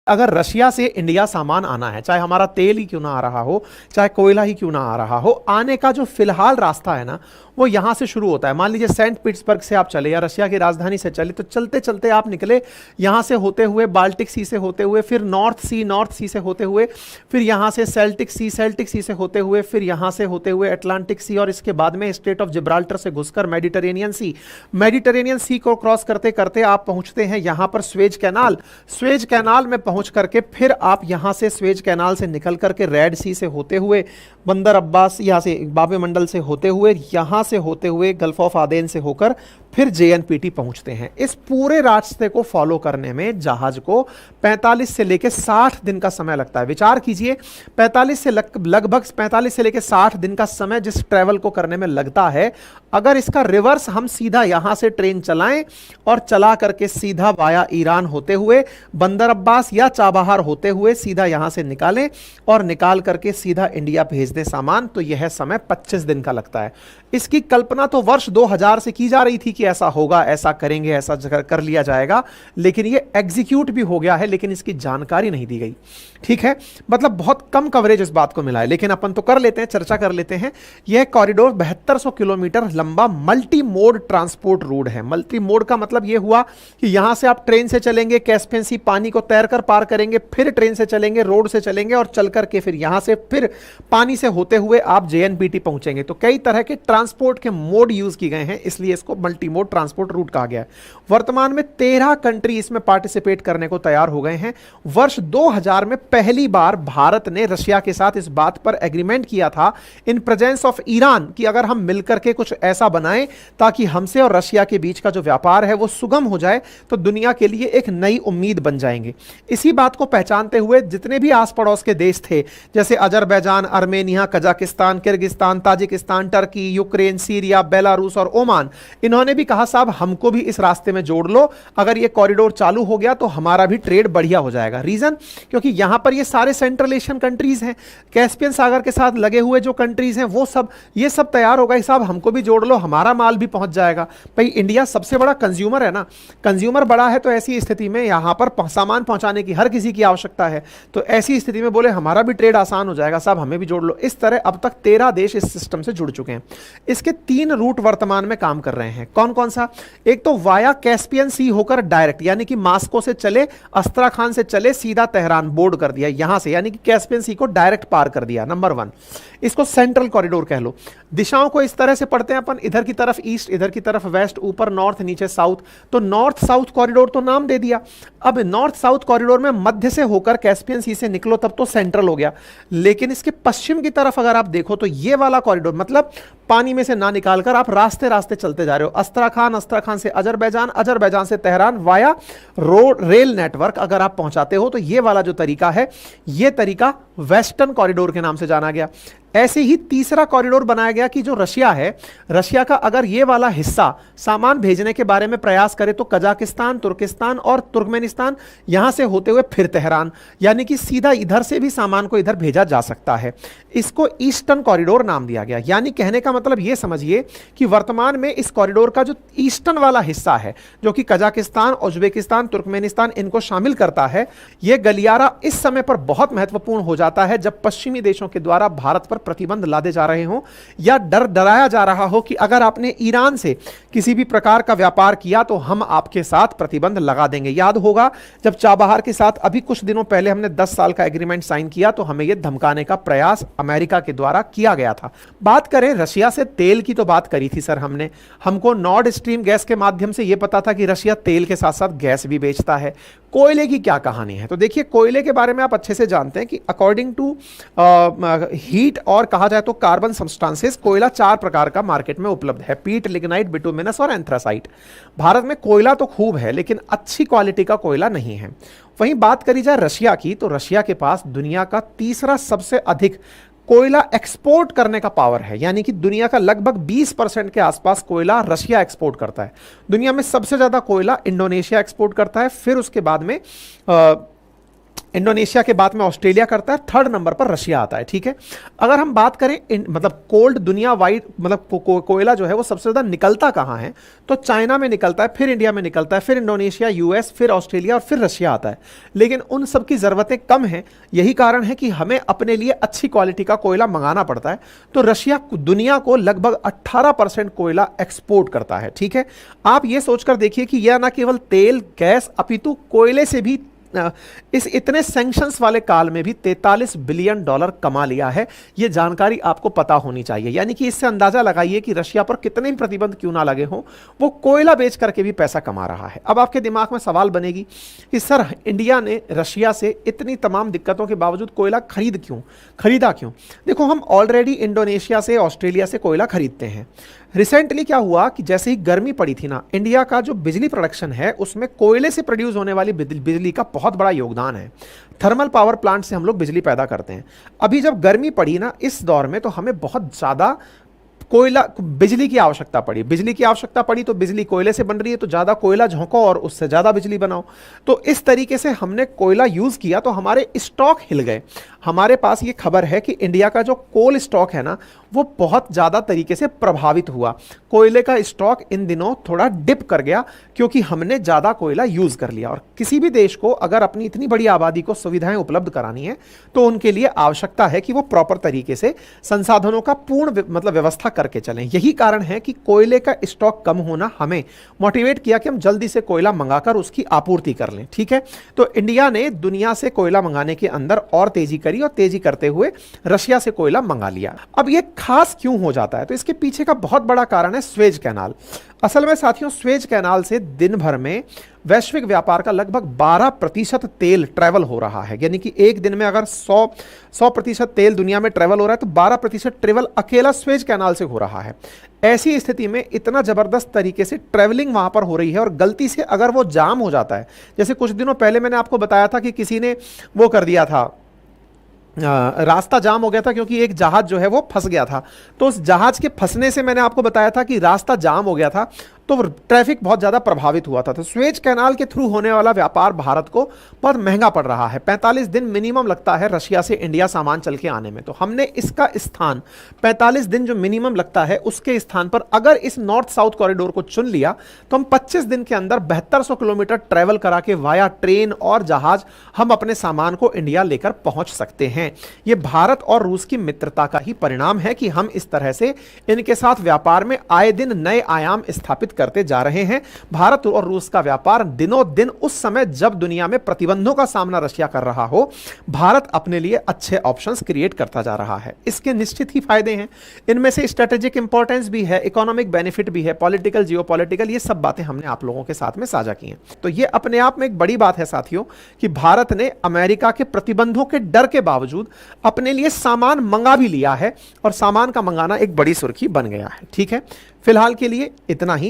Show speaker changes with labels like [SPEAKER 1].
[SPEAKER 1] अगर रशिया से इंडिया सामान आना है, चाहे हमारा तेल ही क्यों ना आ रहा हो, चाहे कोयला ही क्यों ना आ रहा हो, आने का जो फिलहाल रास्ता है ना वो यहां से शुरू होता है। मान लीजिए सेंट पीटर्सबर्ग से आप चले या रशिया की राजधानी से चले, तो चलते चलते आप निकले यहां से होते हुए बाल्टिक सी से होते हुए, फिर नॉर्थ सी से होते हुए, फिर यहां से सेल्टिक सी से होते हुए, फिर यहां से होते हुए अटलांटिक सी, और इसके बाद में स्ट्रेट ऑफ जिब्राल्टर से घुसकर मेडिटेरेनियन सी को क्रॉस करते करते आप पहुंचते हैं यहां पर स्वेज कैनाल में पहुंच करके फिर आप यहां से स्वेज कैनाल से निकल करके रेड सी से होते हुए, बंदर अब्बास यहां से बाबे मंडल से होते हुए, यहां से होते हुए गल्फ ऑफ आदेन से होकर फिर जेएनपीटी पहुंचते हैं। इस पूरे रास्ते को फॉलो करने में जहाज को 45 से लेकर 60 दिन का समय लगता है। विचार कीजिए, 45 से लगभग 45 से लेकर 60 दिन का समय जिस ट्रैवल को करने में लगता है, अगर इसका रिवर्स हम सीधा यहां से ट्रेन चलाएं और चला करके सीधा वाया ईरान होते हुए, बंदर अब्बास या चाबहार होते हुए सीधा यहां से निकालें और निकाल करके सीधा इंडिया भेज दें सामान, तो यह समय 25 दिन का लगता है। इसकी कल्पना तो वर्ष 2000 से की जा रही थी कि ऐसा होगा, ऐसा करेंगे, ऐसा कर लिया जाएगा, लेकिन यह एग्जीक्यूट भी हो गया है, लेकिन इसकी जानकारी नहीं दी गई। ठीक है, मतलब बहुत कम कवरेज इस बात को मिला है, लेकिन अपन तो कर लेते हैं, चर्चा कर लेते हैं। यह कॉरिडोर 7200 किलोमीटर लंबा मल्टी मोड ट्रांसपोर्ट रूट है। मल्टी मोड का मतलब यह हुआ कि यहां से आप ट्रेन से चलेंगे, कैस्पियन सी पानी को तैरकर पार करेंगे, फिर ट्रेन से चलेंगे, रोड से चलेंगे और चल करके फिर यहां से फिर पानी से होते हुए आप जेएनपीटी पहुंचेंगे। तो कई तरह के ट्रांसपोर्ट के मोड यूज किए गए हैं, इसलिए इसको मल्टी मोड ट्रांसपोर्ट रूट कहा गया है। वर्तमान में 13 कंट्री इसमें पार्टिसिपेट करने को तैयार हो गए हैं। वर्ष 2000 में पहली बार भारत ने रशिया के साथ इस बात पर एग्रीमेंट किया था इन प्रेजेंस ऑफ ईरान कि अगर हम मिलकर के कुछ ऐसा बनाएं ताकि हमसे और रशिया के बीच का जो व्यापार है वो सुगम हो जाए, तो दुनिया के लिए एक नई उम्मीद बन जाएंगे। इसी बात को पहचानते हुए जितने भी आस पड़ोस के देश थे, जैसे Azerbaijan, Armenia, Kazakhstan, Kyrgyzstan, Tajikistan, Turkey, Ukraine, Syria, Belarus और ओमान, इन्होंने भी कहा साहब हमको भी इस रास्ते में जोड़ लो, अगर ये कॉरिडोर चालू हो गया तो हमारा भी ट्रेड बढ़िया हो जाएगा। रीजन, क्योंकि यहां पर ये सारे सेंट्रल एशियन कंट्रीज हैं, कैस्पियन सागर के साथ लगे हुए जो कंट्रीज हैं वो सब, ये सब तैयार होगा, साहब हमको भी जोड़ लो, हमारा माल भी पहुंच जाएगा। भाई इंडिया सबसे बड़ा कंज्यूमर है ना, कंज्यूमर बड़ा है, तो ऐसी स्थिति में यहां पर सामान पहुंचाने की हर किसी की आवश्यकता है, तो ऐसी स्थिति में बोले हमारा भी ट्रेड आसान हो जाएगा, साहब हमें भी जोड़ लो। इस तरह अब तक 13 देश इस सिस्टम से जुड़ चुके हैं। इसके 3 रूट वर्तमान में काम कर रहे हैं। कौन कौन सा? एक तो वाया कैस्पियन सी होकर डायरेक्ट, यानी कि मास्को से चले, अस्त्राखान से चले, सीधा तेहरान बोर्ड कर दिया यहां से, यानी कि कैस्पियन सी को डायरेक्ट पार कर दिया। नंबर 1, इसको सेंट्रल कॉरिडोर कह लो। दिशाओं को इस तरह से पढ़ते हैं अपन, इधर की तरफ ईस्ट, इधर की तरफ वेस्ट, ऊपर नॉर्थ, नीचे साउथ, तो नॉर्थ साउथ कॉरिडोर तो नाम दे दिया। अब नॉर्थ साउथ कॉरिडोर में मध्य से होकर कैस्पियन सी से निकलो तब तो सेंट्रल हो गया, लेकिन इसके पश्चिम की तरफ अगर आप देखो तो ये वाला कॉरिडोर, मतलब पानी में से ना निकालकर आप रास्ते रास्ते चलते जा रहे हो, अस्त्राखान से अजरबैजान, अजरबैजान से Tehran via road rail network अगर आप पहुंचाते हो, तो ये वाला जो तरीका है, ये तरीका वेस्टर्न कॉरिडोर के नाम से जाना गया। ऐसे ही तीसरा कॉरिडोर बनाया गया कि जो रशिया है, रशिया का अगर ये वाला हिस्सा सामान भेजने के बारे में प्रयास करे तो कजाकिस्तान, तुर्किस्तान और तुर्कमेनिस्तान, यहां से होते हुए फिर तेहरान, यानी कि सीधा इधर से भी सामान को इधर भेजा जा सकता है। इसको ईस्टर्न कॉरिडोर नाम दिया गया। यानी कहने का मतलब ये समझिए कि वर्तमान में इस कॉरिडोर का जो ईस्टर्न वाला हिस्सा है, जो कि कजाकिस्तान, उज्बेकिस्तान, तुर्कमेनिस्तान इनको शामिल करता है, यह गलियारा इस समय पर बहुत महत्वपूर्ण हो जाता है जब पश्चिमी देशों के द्वारा भारत पर प्रतिबंध लादे जा रहे हो या डराया जा रहा हो कि अगर आपने ईरान से किसी भी प्रकार का व्यापार किया तो हम आपके साथ प्रतिबंध लगा देंगे। याद होगा जब चाबहार के साथ अभी कुछ दिनों पहले हमने 10 साल का एग्रीमेंट साइन किया, तो हमें यह धमकाने का प्रयास अमेरिका के द्वारा किया गया था। बात करें रशिया से तेल की, तो बात करी थी सर हमने, हमको नॉर्ड स्ट्रीम गैस के माध्यम से यह पता था कि रशिया तेल के साथ साथ गैस भी बेचता है। कोयले की क्या कहानी है? तो देखिए, कोयले के बारे में आप अच्छे से जानते हैं कि अकॉर्डिंग टू हीट और कहा जाए तो कार्बन सब्सटेंसेस, कोयला 4 प्रकार का मार्केट में उपलब्ध है, पीट, लिग्नाइट, बिटुमिनस और एंथ्रासाइट। भारत में कोयला तो खूब है, लेकिन अच्छी क्वालिटी का कोयला नहीं है। वहीं बात करी जाए रशिया की, तो रशिया के पास दुनिया का तीसरा सबसे अधिक कोयला एक्सपोर्ट करने का पावर है, यानी कि दुनिया का लगभग 20% के आसपास कोयला रशिया एक्सपोर्ट करता है। दुनिया में सबसे ज्यादा कोयला इंडोनेशिया एक्सपोर्ट करता है, फिर उसके बाद में इंडोनेशिया के बाद में ऑस्ट्रेलिया करता है, थर्ड नंबर पर रशिया आता है। ठीक है, अगर हम बात करें मतलब कोल्ड दुनिया वाइड मतलब कोयला जो है वो सबसे ज़्यादा निकलता कहाँ है, तो चाइना में निकलता है, फिर इंडिया में निकलता है, फिर इंडोनेशिया, यूएस, फिर ऑस्ट्रेलिया और फिर रशिया आता है। लेकिन उन सब की ज़रूरतें कम हैं, यही कारण है कि हमें अपने लिए अच्छी क्वालिटी का कोयला मंगाना पड़ता है। तो रशिया दुनिया को लगभग 18% कोयला एक्सपोर्ट करता है। ठीक है, आप ये सोचकर देखिए कि यह न केवल तेल गैस अपितु कोयले से भी इस इतने सैंक्शंस वाले काल में भी 43 बिलियन डॉलर कमा लिया है। यह जानकारी आपको पता होनी चाहिए। यानी कि इससे अंदाजा लगाइए कि रशिया पर कितने भी प्रतिबंध क्यों ना लगे हों, वो कोयला बेच करके भी पैसा कमा रहा है। अब आपके दिमाग में सवाल बनेगी कि सर इंडिया ने रशिया से इतनी तमाम दिक्कतों के बावजूद कोयला खरीदा क्यों? देखो, हम ऑलरेडी इंडोनेशिया से, ऑस्ट्रेलिया से कोयला खरीदते हैं। रिसेंटली क्या हुआ कि जैसे ही गर्मी पड़ी थी ना, इंडिया का जो बिजली प्रोडक्शन है उसमें कोयले से प्रोड्यूस होने वाली बिजली का बहुत बड़ा योगदान है। थर्मल पावर प्लांट से हम लोग बिजली पैदा करते हैं। अभी जब गर्मी पड़ी ना इस दौर में, तो हमें बहुत ज़्यादा बिजली की आवश्यकता पड़ी तो बिजली कोयले से बन रही है, तो ज़्यादा कोयला झोंको और उससे ज़्यादा बिजली बनाओ। तो इस तरीके से हमने कोयला यूज़ किया तो हमारे स्टॉक हिल गए। हमारे पास ये खबर है कि इंडिया का जो कोल स्टॉक है ना, वो बहुत ज़्यादा तरीके से प्रभावित हुआ। कोयले का स्टॉक इन दिनों थोड़ा डिप कर गया क्योंकि हमने ज़्यादा कोयला यूज़ कर लिया। और किसी भी देश को अगर अपनी इतनी बड़ी आबादी को सुविधाएं उपलब्ध करानी है तो उनके लिए आवश्यकता है कि वो प्रॉपर तरीके से संसाधनों का पूर्ण मतलब व्यवस्था करके चलें। यही कारण है कि कोयले का स्टॉक कम होना हमें मोटिवेट किया कि हम जल्दी से कोयला मंगाकर उसकी आपूर्ति कर लें। ठीक है, तो इंडिया ने दुनिया से कोयला मंगाने के अंदर और तेजी करी और तेजी करते हुए रशिया से कोयला मंगा लिया। अब ये खास क्यों हो जाता है? तो इसके पीछे का बहुत बड़ा कारण है स्वेज कैनाल। असल में साथियों, स्वेज कैनाल से दिन भर में वैश्विक व्यापार का लगभग 12% तेल ट्रैवल हो रहा है। यानी कि एक दिन में अगर 100% तेल दुनिया में ट्रैवल हो रहा है तो 12% ट्रैवल अकेला स्वेज कैनाल से हो रहा है। ऐसी स्थिति में इतना जबरदस्त तरीके से ट्रैवलिंग वहां पर हो रही है और गलती से अगर वो जाम हो जाता है, जैसे कुछ दिनों पहले मैंने आपको बताया था कि किसी ने वो कर दिया था, रास्ता जाम हो गया था क्योंकि एक जहाज जो है वो फंस गया था। तो उस जहाज के फंसने से मैंने आपको बताया था कि रास्ता जाम हो गया था, तो ट्रैफिक बहुत ज़्यादा प्रभावित हुआ था। तो स्वेज कैनाल के थ्रू होने वाला व्यापार भारत को बहुत महंगा पड़ रहा है। 45 दिन मिनिमम लगता है रशिया से इंडिया सामान चल के आने में। तो हमने इसका स्थान 45 दिन जो मिनिमम लगता है उसके स्थान पर अगर इस नॉर्थ साउथ कॉरिडोर को चुन लिया तो हम 25 दिन के अंदर 7200 किलोमीटर ट्रैवल करा के वाया ट्रेन और जहाज हम अपने सामान को इंडिया लेकर पहुंच सकते हैं। यह भारत और रूस की मित्रता का ही परिणाम है कि हम इस तरह से इनके साथ व्यापार में आए दिन नए आयाम स्थापित करते जा रहे हैं। भारत और रूस का व्यापार दिनों दिन उस समय जब दुनिया में प्रतिबंधों का सामना रशिया कर रहा हो, भारत अपने लिए अच्छे ऑप्शंस क्रिएट करता जा रहा है। इसके निश्चित ही फायदे हैं। इनमें से स्ट्रेटेजिक इंपॉर्टेंस भी है, इकोनॉमिक बेनिफिट भी है, पॉलिटिकल जियोपॉलिटिकल, ये सब बातें हमने आप लोगों के साथ में साझा की हैं। तो ये अपने आप में एक बड़ी बात है साथियों कि भारत ने अमेरिका के प्रतिबंधों के डर के बावजूद अपने लिए सामान मंगा भी लिया है और सामान का मंगाना एक बड़ी सुर्खी बन गया है। ठीक है, फिलहाल के लिए इतना ही।